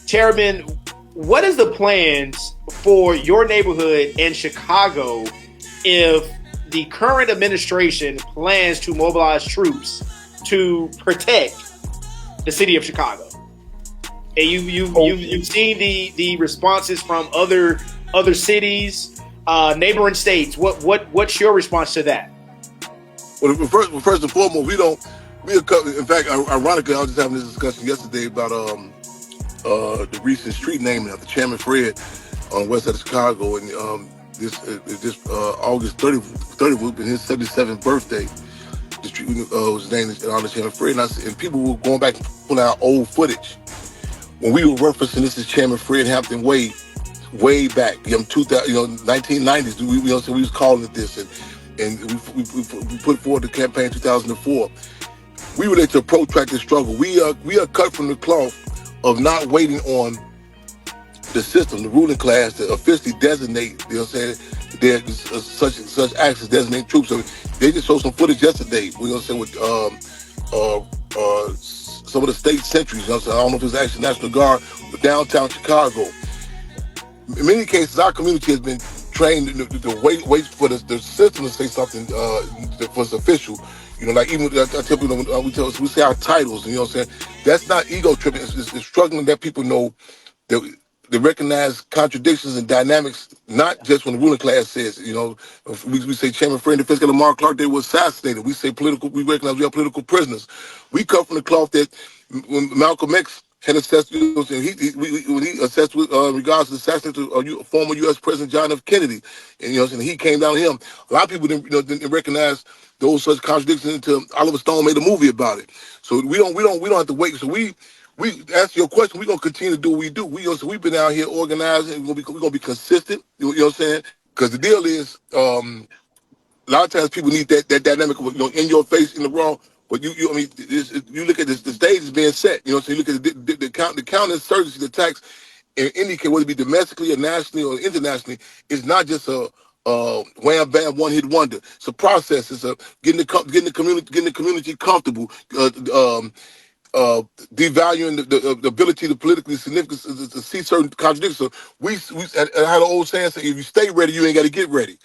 Chairman, what is the plans for your neighborhood in Chicago if the current administration plans to mobilize troops to protect the city of Chicago? And you've seen the responses from other cities, neighboring states. What's your response to that? Well, first and foremost, we don't. In fact, ironically, I was just having this discussion yesterday about the recent street naming of the Chairman Fred on the west side of Chicago, and this August 30th would be his 77th birthday. The street was named in honor of Chairman Fred, and people were going back and pulling out old footage when we were referencing this as Chairman Fred Hampton way back, 2000, 1990s. We was calling it this, and we put forward the campaign in 2004. We were there to protract the struggle. We are cut from the cloth of not waiting on the system, the ruling class, to officially designate, there's such acts as designate troops. So they just showed some footage yesterday. With some of the state sentries. I don't know if it's actually National Guard, but downtown Chicago. In many cases, our community has been trained to wait for the system to say something for its official. Like even I tell people we say our titles. That's not ego tripping. It's struggling that people know that they recognize contradictions and dynamics, not just when the ruling class says. We say Chairman Fred and Fiscal Lamar Clark, they were assassinated. We say we recognize we are political prisoners. We come from the cloth that when Malcolm X had assessed, when he assessed with regards to the assassination of former U.S. President John F. Kennedy, and he came down to him. A lot of people didn't recognize those such contradictions until Oliver Stone made a movie about it. So we don't have to wait. So we answer your question. We're gonna continue to do what we do. We've been out here organizing. We're gonna be consistent. You know what I'm saying? Because the deal is, a lot of times people need that dynamic of, in your face, in the wrong. But you look at this, the stage is being set. So you look at the counterinsurgency, the attacks, and indicate whether it be domestically or nationally or internationally. It's not just a wham bam one hit wonder. It's a process. It's getting the community comfortable. Devaluing the ability to politically significant to see certain contradictions. So we had an old saying: "If you stay ready, you ain't got to get ready."